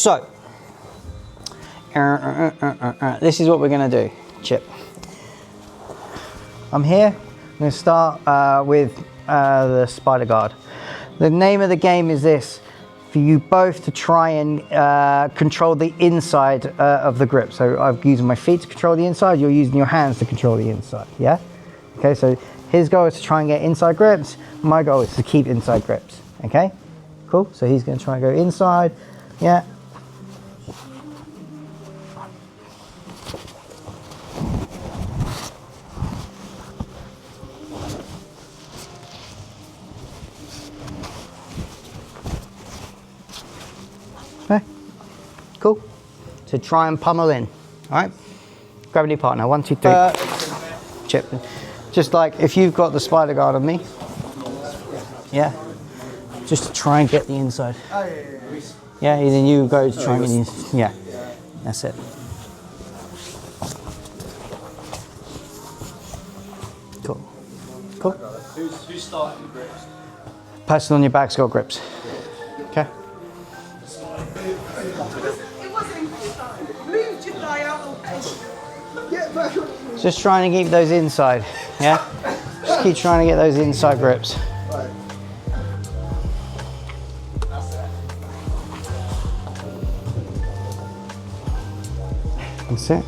So, this is what we're going to do, Chip. I'm here. I'm going to start with the spider guard. The name of the game is this: for you both to try and control the inside of the grip. So I'm using my feet to control the inside, you're using your hands to control the inside, yeah? Okay, so his goal is to try and get inside grips, my goal is to keep inside grips, okay? Cool, so he's gonna try and go inside, yeah. Okay, cool. So try and pummel in, all right? Grab your partner, 1, 2, 3. Chip. Just like if you've got the spider guard on me, yeah? Just to try and get the inside. Yeah, and then you go to try and get the inside. Yeah, that's it. Cool. Cool. Who's starting the grips? Person on your back's got grips. Okay. Just trying to keep those inside, yeah? Just keep trying to get those inside grips. That's it.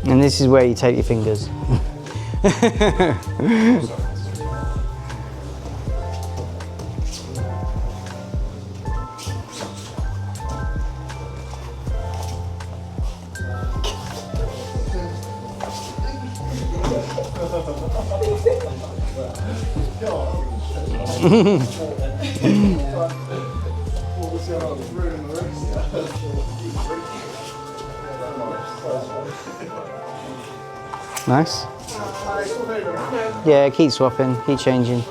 And this is where you take your fingers. Nice. Yeah, keep swapping, keep changing.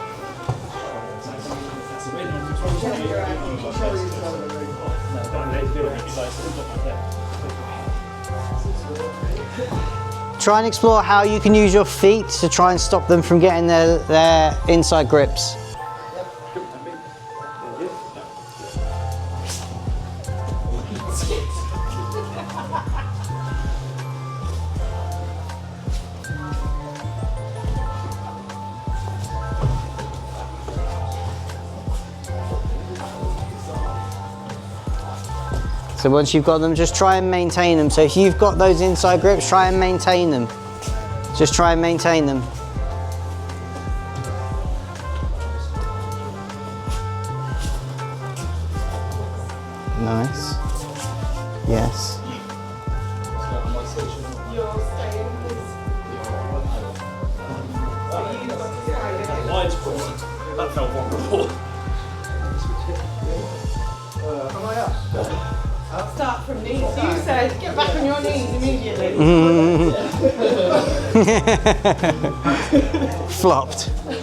Try and explore how you can use your feet to try and stop them from getting their inside grips. So once you've got them, just try and maintain them. So if you've got those inside grips, try and maintain them. Just try and maintain them. Nice. Yes. That felt wonderful. I'll start from knees. You said get back on your knees immediately. Flopped. Oh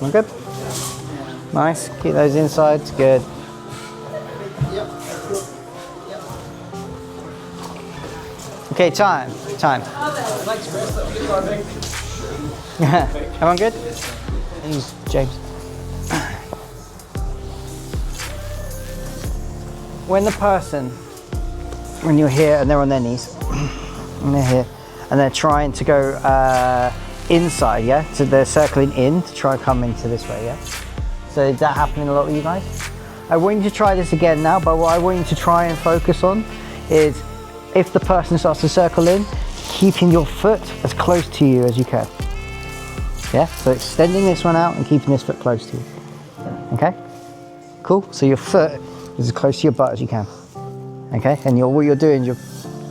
no. All good? Nice. Keep those insides. Good. Okay, time. Everyone good? He's James. When you're here and they're on their knees, and they're here, and they're trying to go inside, yeah? So they're circling in to try and come into this way, yeah? So is that happening a lot with you guys? I want you to try this again now, but what I want you to try and focus on is if the person starts to circle in, keeping your foot as close to you as you can. Yeah, so extending this one out and keeping this foot close to you. Okay? Cool, so your foot is as close to your butt as you can. Okay, and what you're doing, you're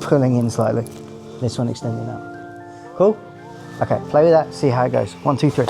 pulling in slightly. This one extending out. Cool? Okay, play with that, see how it goes. 1, 2, 3.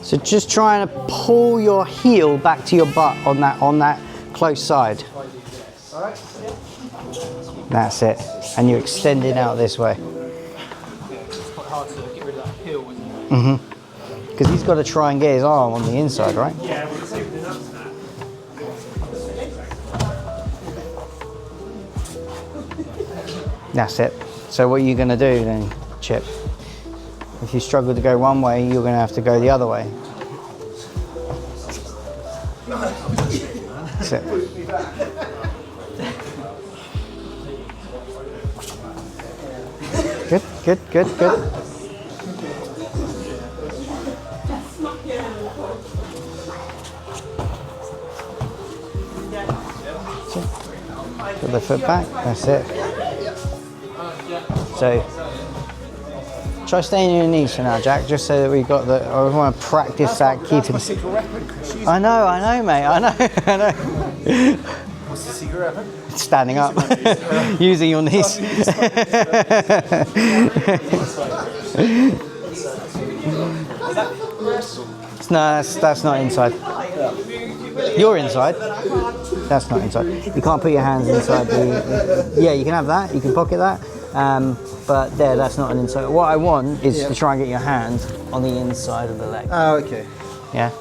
So just trying to pull your heel back to your butt on that close side. That's it. And you're extending out this way. It's quite hard to get rid of that heel, isn't it? Mm-hmm. Because he's got to try and get his arm on the inside, right? Yeah, well, it's opening up to that. That's it. So what are you going to do then, Chip? If you struggle to go one way, you're going to have to go the other way. That's it. Good, good, good, good. Put the foot back, that's it. So, try staying on your knees for now, Jack, just so that we've got the, I want to practice that keeping. I know, mate, I know. What's the secret weapon? Standing up, using your knees. No, that's not inside. You're inside. That's not inside. You can't put your hands inside the... Yeah, you can have that. You can pocket that. But there, that's not an inside. What I want is to try and get your hand on the inside of the leg. Oh, okay. Yeah.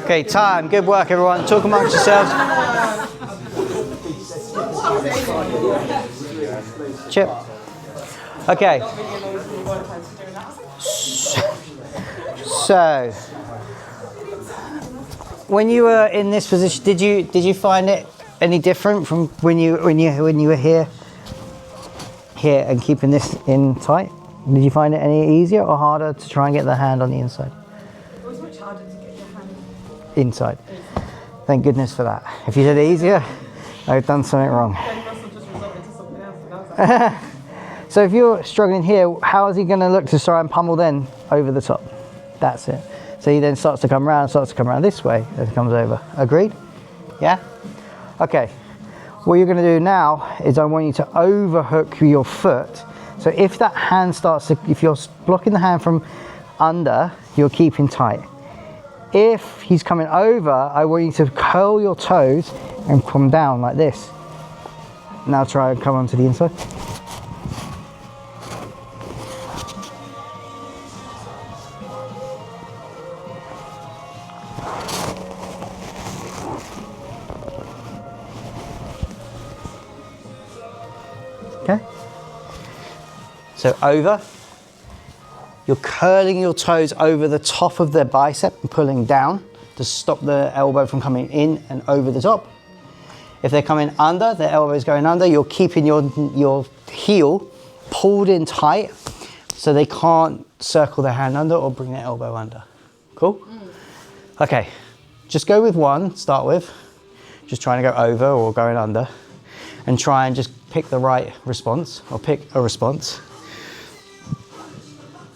Okay, time. Good work, everyone. Talk amongst yourselves. Chip. Okay. So, when you were in this position, did you find it any different from when you were here and keeping this in tight? Did you find it any easier or harder to try and get the hand on the inside? It was much harder to get your hand Inside. Thank goodness for that. If you said it easier, I've done something wrong. Then Russell just resolved it to something else, and I was like, So if you're struggling here, how is he going to look to try and pummel then over the top? That's it. So he then starts to come around this way as it comes over. Agreed? Yeah? Okay. What you're going to do now is I want you to overhook your foot. So if that hand starts to, if you're blocking the hand from under, you're keeping tight. If he's coming over, I want you to curl your toes and come down like this. Now try and come onto the inside. Okay. So over. You're curling your toes over the top of the bicep and pulling down to stop the elbow from coming in and over the top. If they're coming under, the elbow's going under, you're keeping your heel pulled in tight so they can't circle their hand under or bring their elbow under. Cool? Okay, just go with one, start with. Just trying to go over or going under and try and just pick the right response or pick a response.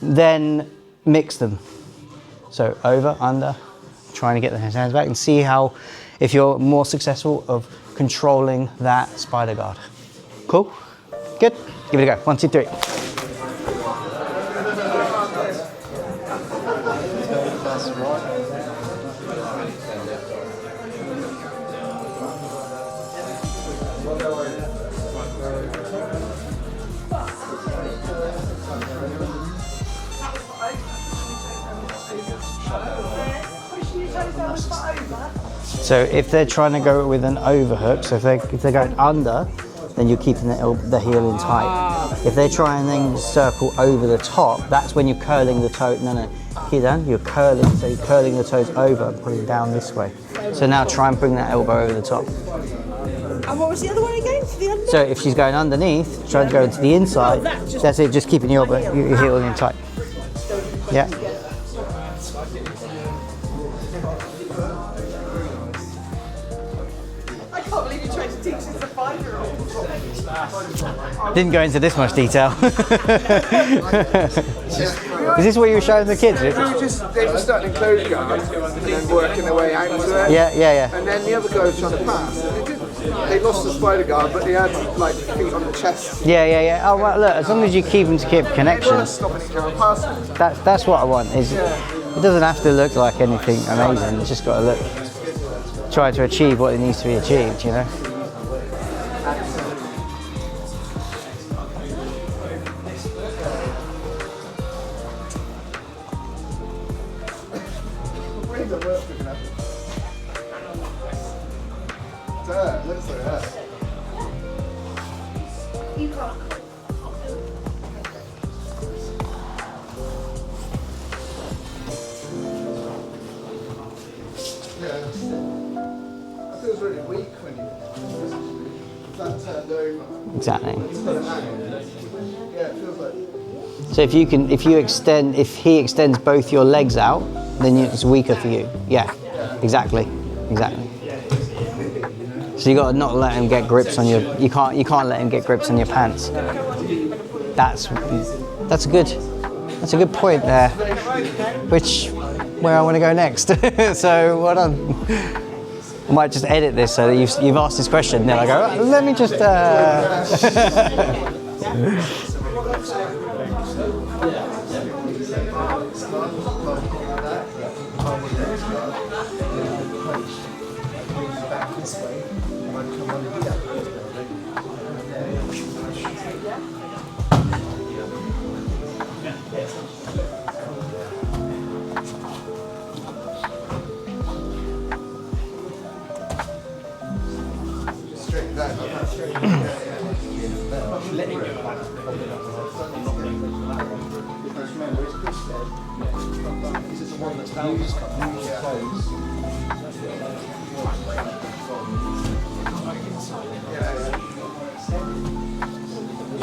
Then mix them. So over, under, trying to get the hands back and see how, if you're more successful of controlling that spider guard. Cool? Good? Give it a go. 1, 2, 3. So if they're trying to go with an overhook, so if they're going under, then you're keeping the heel in tight. If they're trying then to circle over the top, that's when you're curling the toe. No, here down, you're curling, so you're curling the toes over and pulling down this way. So now try and bring that elbow over the top. and what was the other one again? The under? So if she's going underneath, try to go into the inside. That's it, just keeping your heel in tight. Yeah. Didn't go into this much detail. Is this what you were showing the kids? They were starting in close guard and then working their way out to it. Yeah. And then the other guy was trying to pass. They lost the spider guard, but they had like feet on the chest. Yeah. Oh well, look. As long as you keep them to keep connection. Stopping each other passing. That's what I want. Is it doesn't have to look like anything amazing. It's just got to look. Try to achieve what it needs to be achieved. You know. Looks like that. You can't. Yeah. That feels really weak when you that turned over. Exactly. Yeah, it feels like. So if he extends both your legs out, then it's weaker for you. Yeah. Exactly. So you got to not let him get grips on your. You can't let him get grips on your pants. That's a good point there. Where I want to go next. So what on? I might just edit this so that you've asked this question. Then I go. Let me just. You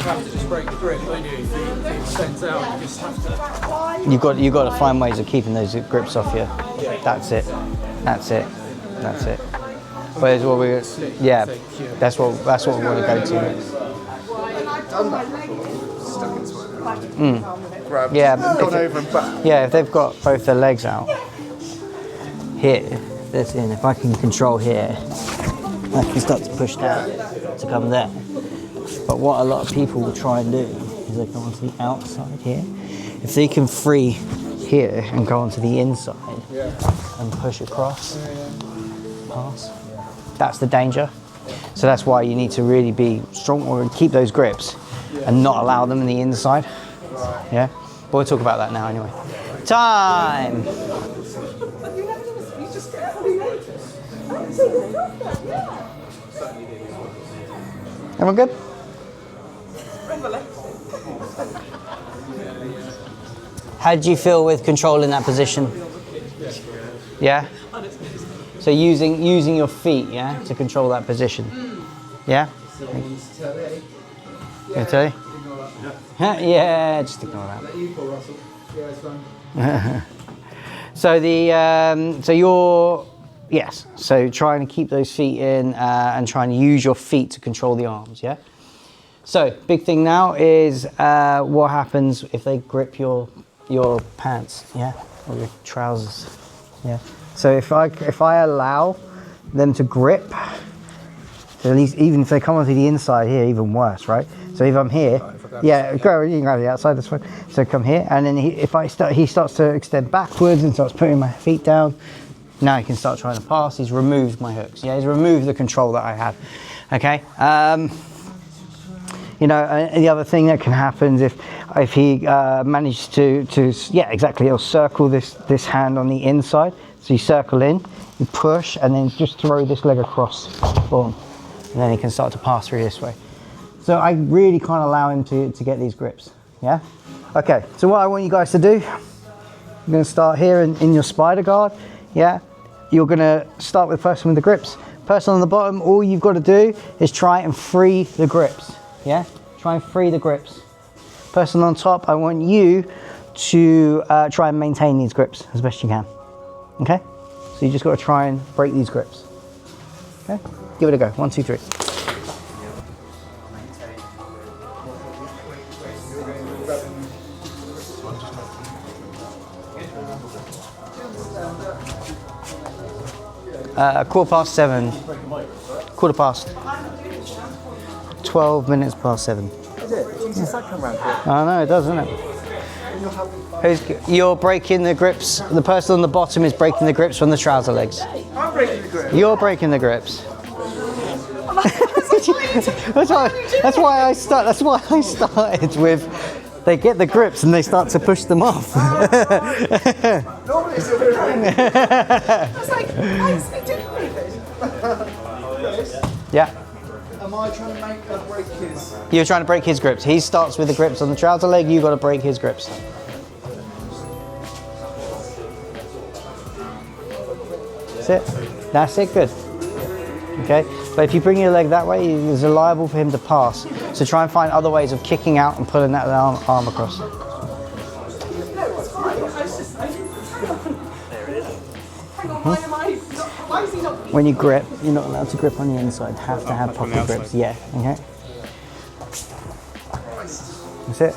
have to just break the grip, don't you? If it extends out, you just have to. You've got to find ways of keeping those grips off you. That's it. Whereas what we, yeah, that's what we want to go to next. Grab. Yeah, Gone over and back. Yeah, if they've got both their legs out here, this in. If I can control here, I can start to push down to come there. But what a lot of people will try and do is they go onto the outside here. If they can free here and go onto the inside and push across, pass, that's the danger. So that's why you need to really be strong or keep those grips and not allow them in the inside. Yeah, but we'll talk about that now anyway. Time. Everyone good? How did you feel with controlling that position? Yeah? So using your feet, yeah, to control that position. Yeah? Can I tell you? Yeah, just ignore that. So trying to keep those feet in and trying to use your feet to control the arms, yeah? So big thing now is what happens if they grip your pants, yeah, or your trousers, yeah. So if I allow them to grip, at least even if they come onto the inside here, even worse, right? So if I'm here, yeah, you can go to the outside. That's fine. So come here, and then he starts to extend backwards and starts putting my feet down. Now he can start trying to pass. He's removed my hooks. Yeah, he's removed the control that I had. Okay. You know, and the other thing that can happen is if he manages to yeah, exactly, he'll circle this hand on the inside. So you circle in, you push, and then just throw this leg across. Boom. And then he can start to pass through this way. So I really can't allow him to get these grips. Yeah? Okay, so what I want you guys to do, I'm going to start here in your spider guard. Yeah? You're going to start with the person with the grips. Person on the bottom, all you've got to do is try and free the grips. Yeah? Try and free the grips. Person on top, I want you to try and maintain these grips as best you can. Okay? So you just got to try and break these grips. Okay? Give it a go. 1, 2, 3. 7:15. Quarter past. 12 minutes past 7. Is it? Jesus, that come round quick. I know, it does, doesn't it? You're breaking the grips. The person on the bottom is breaking the grips from the trouser legs. I'm breaking the grip. You're breaking the grips. That's why I started with. They get the grips and they start to push them off. Normally it's the other way around. I was like, why is it different? Yeah. Am I trying to make break his? You're trying to break his grips. He starts with the grips on the trouser leg. You've got to break his grips. That's it. That's it. Good. Okay. But if you bring your leg that way, it's liable for him to pass. So try and find other ways of kicking out and pulling that arm across. No, it's fine. I was just, hang on, why am I not, why is he not? When you grip, you're not allowed to grip on the inside. Have to have proper grips. Yeah. Okay. That's it.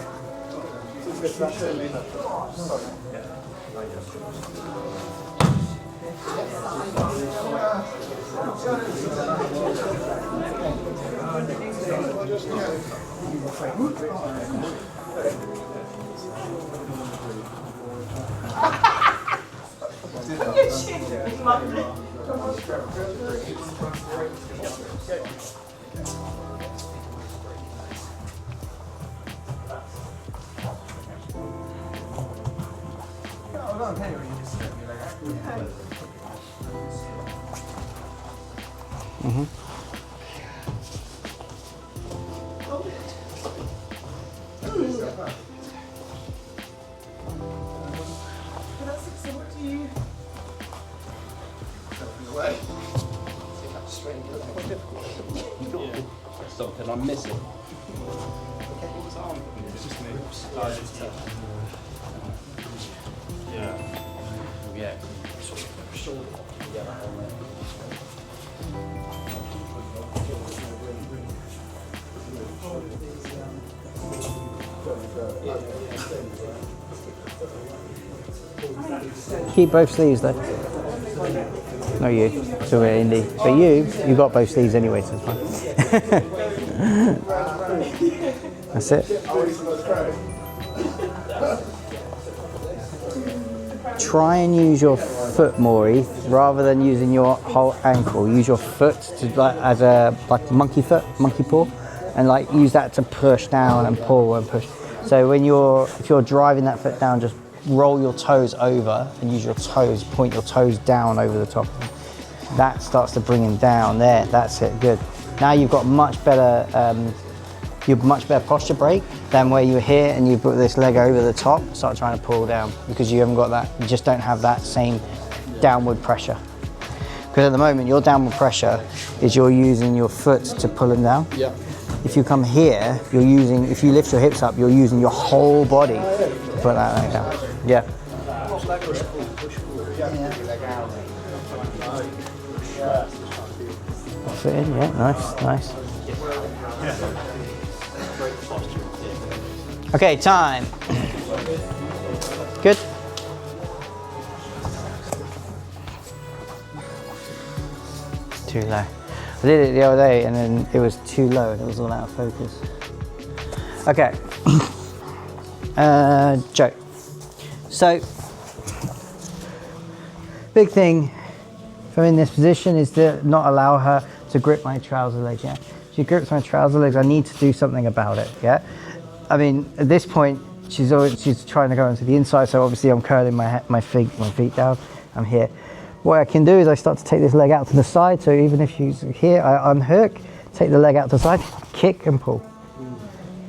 Something I'm missing. Yeah. Keep both sleeves though. No, you. So we're Indy. But you got both sleeves anyway, so it's fine. That's it. Try and use your foot more, Eve, rather than using your whole ankle. Use your foot to as a monkey foot, monkey paw, and use that to push down and pull and push. So if you're driving that foot down, just roll your toes over and use your toes, point your toes down over the top. That starts to bring him down there. That's it. Good. Now you've got much better posture break than where you're here and you put this leg over the top, start trying to pull down because you haven't got that. You just don't have that same downward pressure. Because at the moment your downward pressure is you're using your foot to pull him down. Yeah. If you come here, if you lift your hips up, you're using your whole body to put that leg down. Yeah. Fit in, yeah, nice. Okay, time. Good. Too low. I did it the other day and then it was too low and it was all out of focus. Okay. Joe. So, big thing if I'm in this position is to not allow her to grip my trouser legs, yeah? She grips my trouser legs, I need to do something about it, yeah? I mean, at this point, she's trying to go into the inside, so obviously I'm curling my feet down, I'm here. What I can do is I start to take this leg out to the side, so even if she's here, I unhook, take the leg out to the side, kick and pull.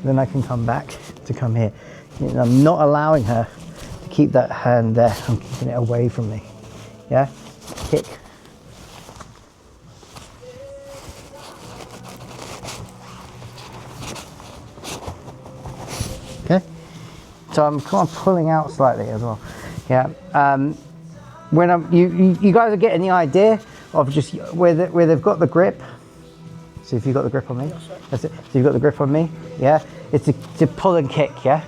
Then I can come back to come here. And I'm not allowing her to keep that hand there, I'm keeping it away from me, yeah? Kick. Okay, so I'm kind of pulling out slightly as well. Yeah, when you guys are getting the idea of just where they've got the grip. So if you've got the grip on me, that's it. So you've got the grip on me, yeah. It's to pull and kick, yeah.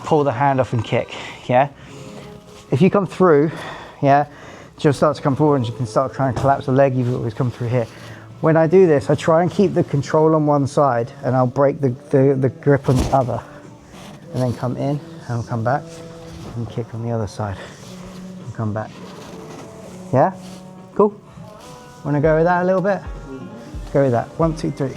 Pull the hand off and kick, yeah. If you come through, yeah, she'll start to come forward and she can start trying to collapse the leg. You've always come through here. When I do this, I try and keep the control on one side and I'll break the grip on the other. And then come in and I'll come back and kick on the other side and come back. Yeah? Cool? Want to go with that a little bit? Go with that. 1, 2, 3.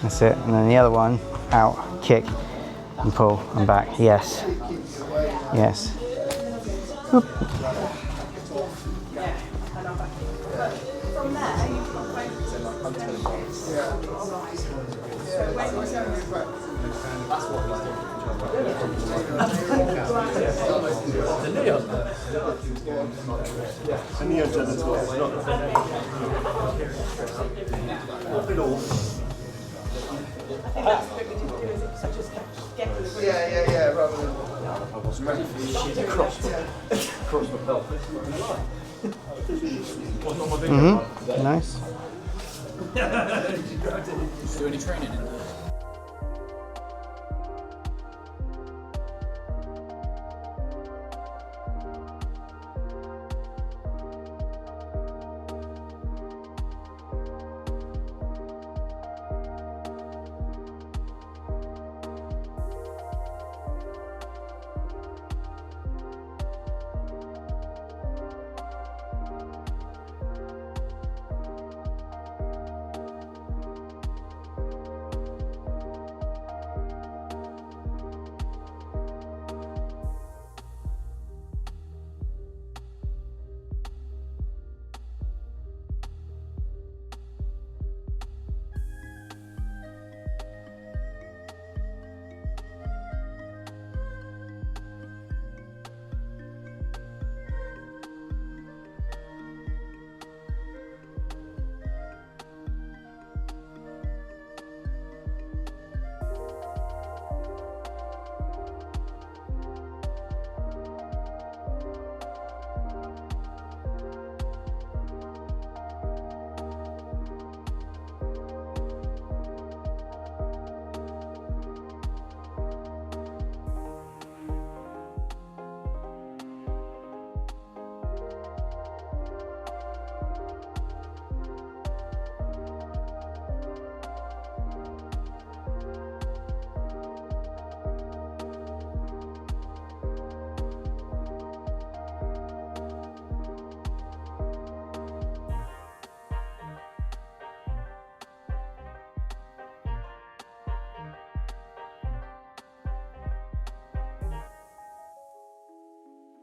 That's it. And then the other one, out, kick, and pull, and back. Yes. Yes. Oop. Yeah, rather than... Nice. Do any training in there?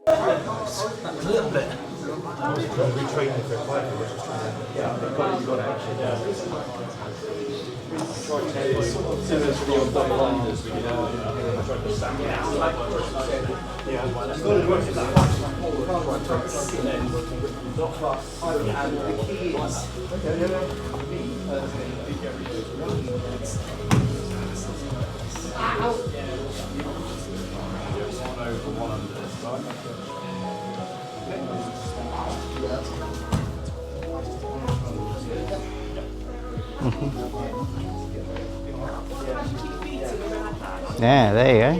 That was a little bit. Yeah, there you go.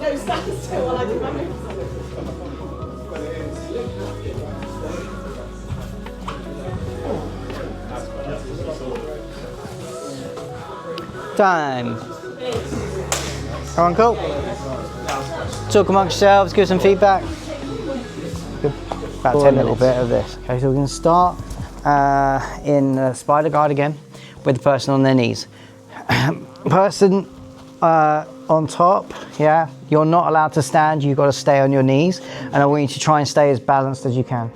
No, stand still while I do my moves. Time. Everyone cool? Talk amongst yourselves, give some feedback. Good. About 10 little bit of this. Okay, so we're going to start in spider guard again with the person on their knees. Person on top, yeah? You're not allowed to stand, you've got to stay on your knees, and I want you to try and stay as balanced as you can.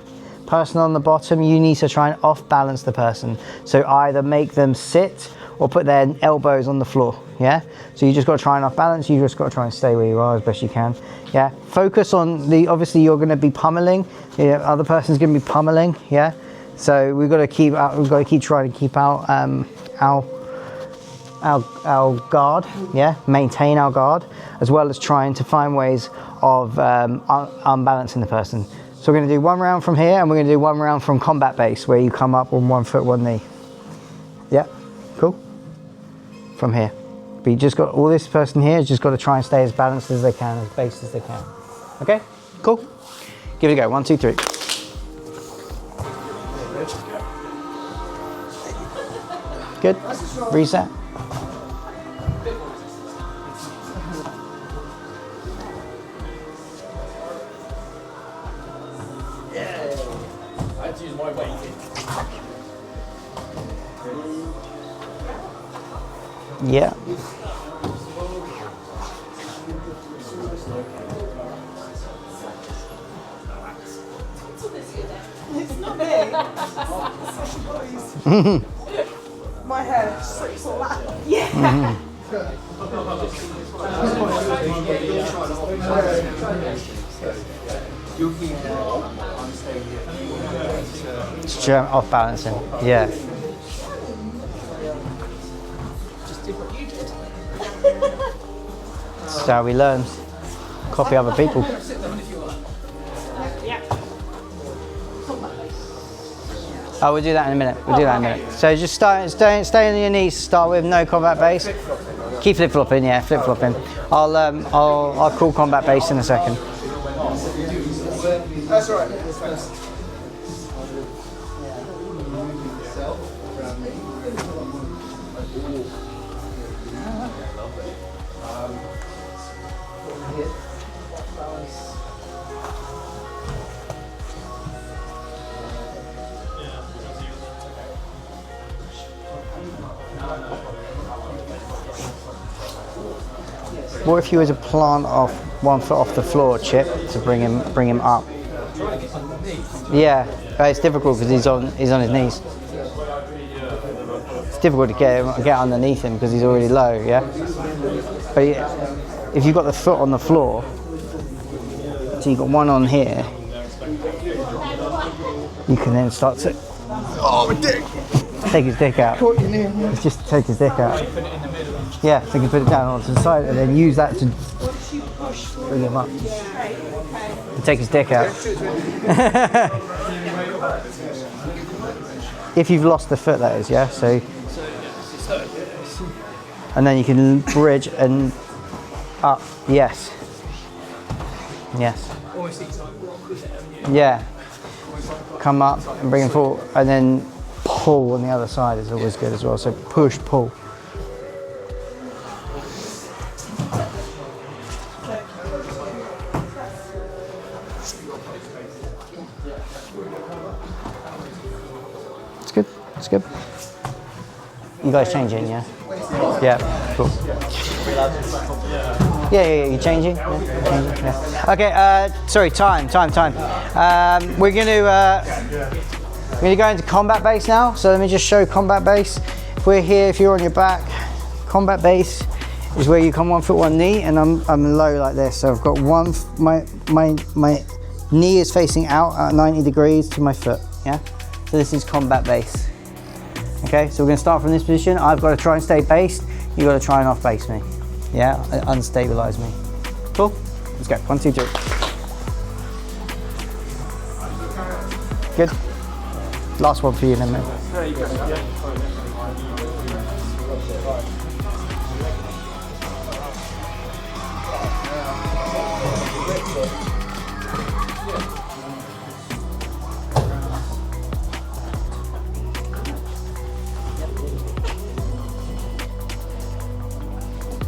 Person on the bottom, you need to try and off balance the person. So either make them sit or put their elbows on the floor, yeah? So you just got to try and off balance, you just got to try and stay where you are as best you can, yeah? Focus on obviously you're going to be pummeling, other person's going to be pummeling, yeah? So we've got to keep trying to keep our guard, yeah? Maintain our guard, as well as trying to find ways of unbalancing the person. So we're going to do one round from here, and we're going to do one round from combat base, where you come up on 1 foot, 1 knee. Yeah, cool. From here. But you just got, all this person here has just got to try and stay as balanced as they can, as based as they can. Okay, cool. Give it a go. 1, 2, 3. Good. Reset. I had to use my weight. Yeah. It's not me. My hair slips all that. Yeah. It's off balancing. Yeah. That's how we learn. Copy other people. Oh, we'll do that in a minute. We'll do that in a minute. So just stay on your knees to start with. No combat base. Keep flip flopping. Yeah, flip flopping. I'll call combat base in a second. That's all right. What if you were to plant off 1 foot off the floor, Chip, to bring him up? Yeah, but it's difficult because he's on his knees. It's difficult to get underneath him because he's already low. Yeah, but if you've got the foot on the floor, so you've got one on here, you can then start to. Oh, my dick! Take his dick out. Just take his dick out. Yeah, so you can put it down onto the side and then use that to bring him up. And take his dick out. If you've lost the foot, that is, yeah? So, and then you can bridge and up. Yes. Yes. Yeah. Come up and bring him forward, and then pull on the other side is always good as well. So push, pull. It's good. It's good. You guys changing, yeah? Yeah. Cool. Yeah. You're changing. Yeah. Okay. Sorry. Time. We're going to go into combat base now. So let me just show combat base. If we're here, if you're on your back, combat base is where you come 1 foot, 1 knee, and I'm low like this. So I've got my knee is facing out at 90 degrees to my foot. Yeah. So this is combat base. Okay. So we're going to start from this position. I've got to try and stay based. You've got to try and off base me. Yeah. Unstabilize me. Cool. Let's go. 1, 2, 3. Good. Last one for you then, mate. There you go.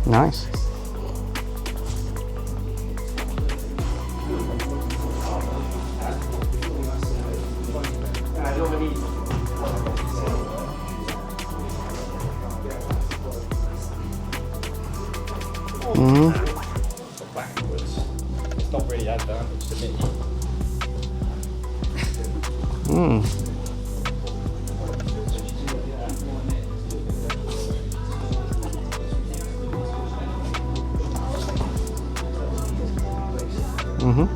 Nice. advantage to me.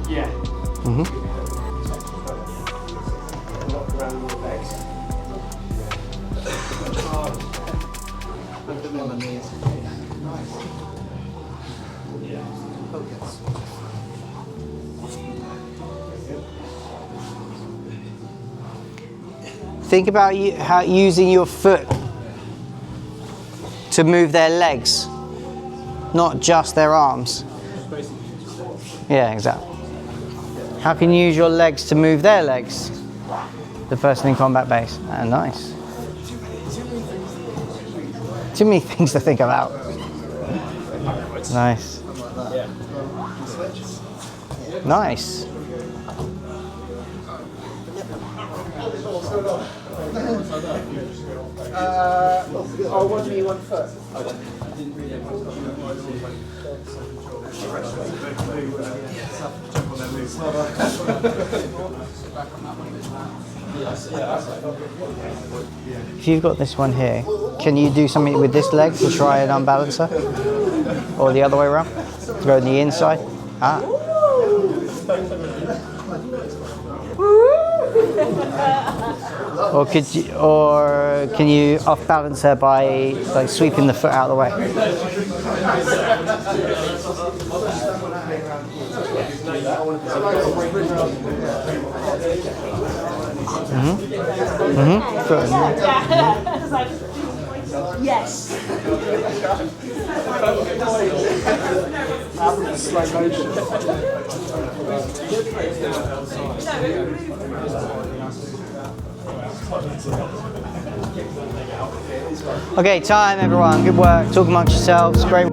Yeah. Think about how using your foot to move their legs, not just their arms. Yeah, exactly. How can you use your legs to move their legs? The person in combat base. Ah, nice. Too many things to think about. Nice. Nice. Oh, what do you want first? If you've got this one here, can you do something with this leg to try and unbalance her? Or the other way around? To go on the inside? Ah. Or can you off balance her by like sweeping the foot out of the way? Good. Yes. Slow motion. Okay, time everyone. Good work. Talk amongst yourselves. Great.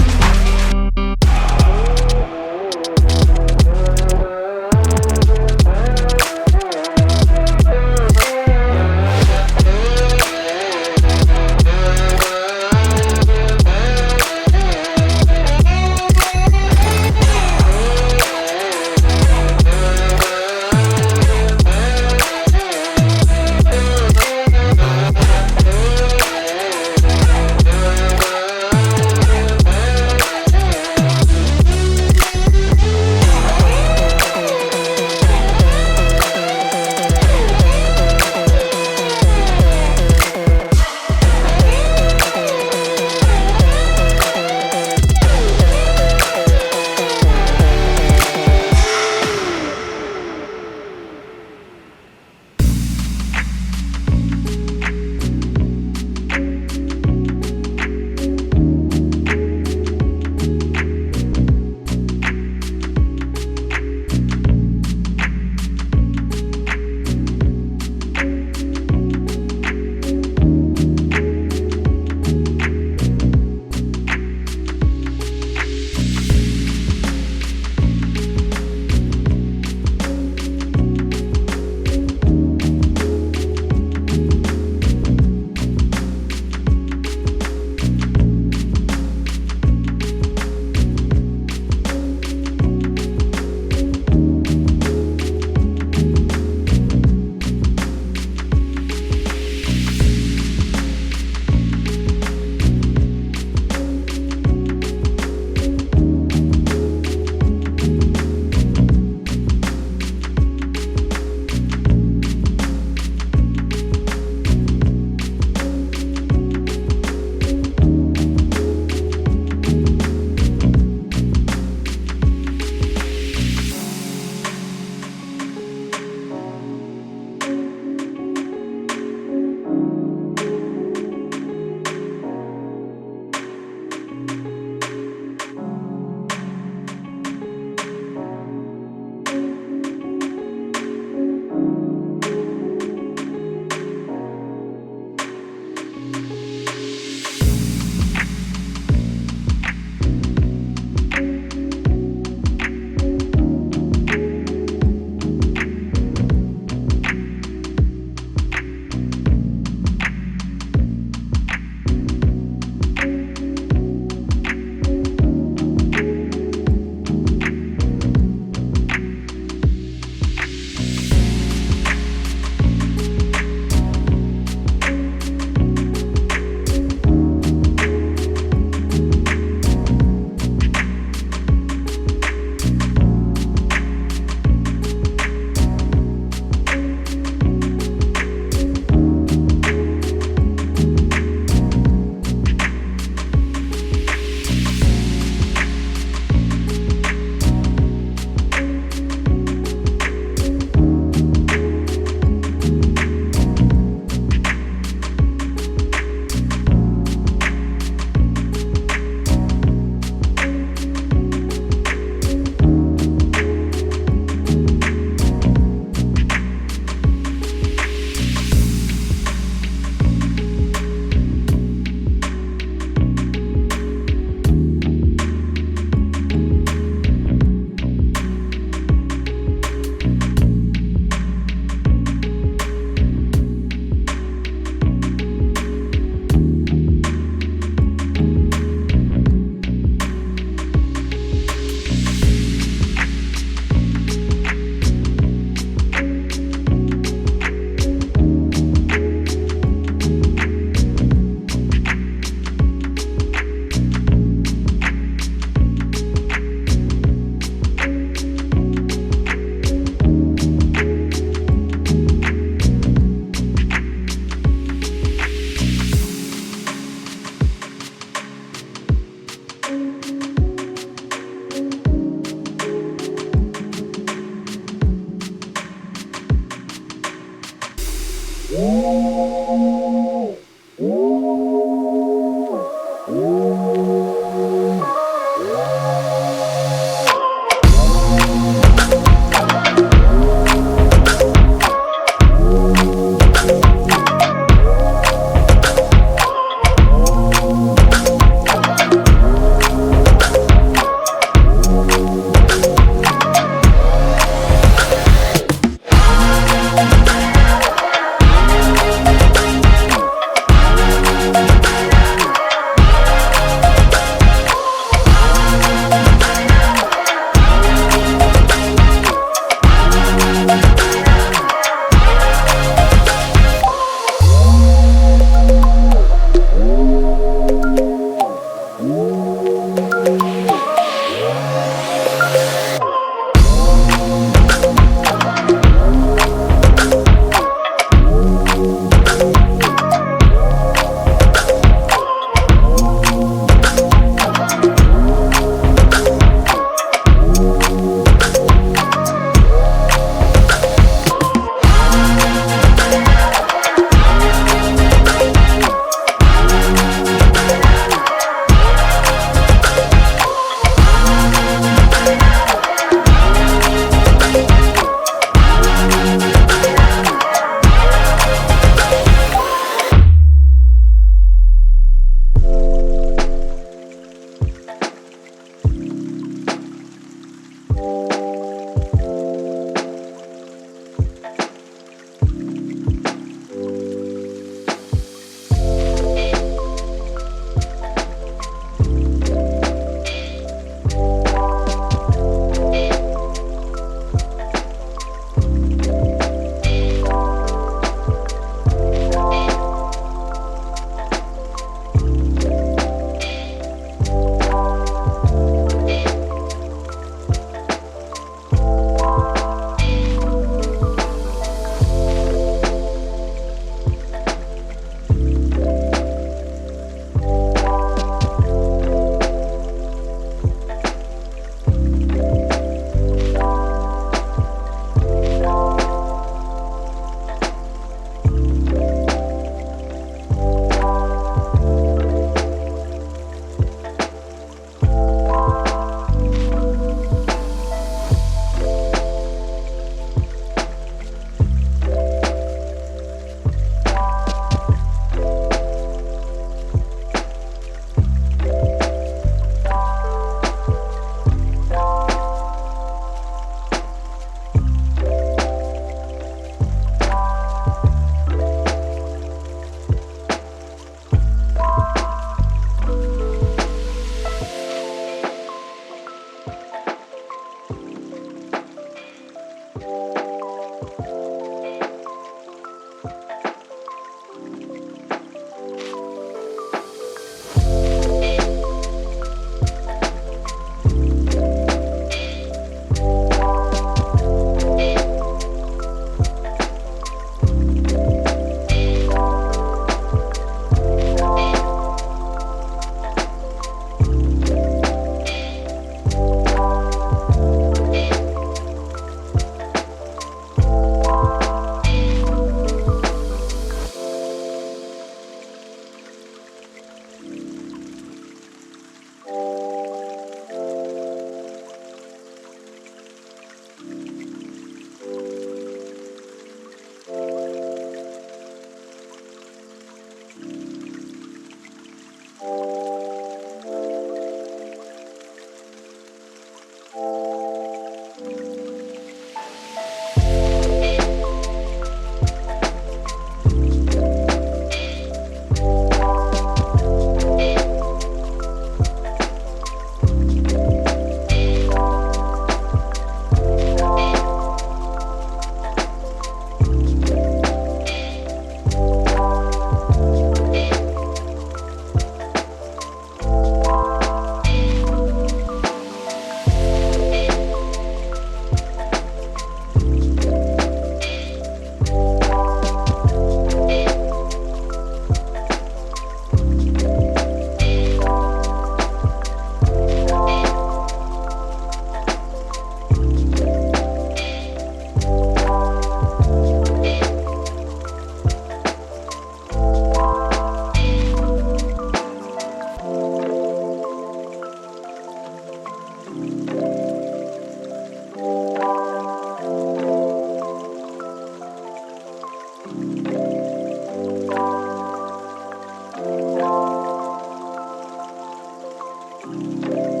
it.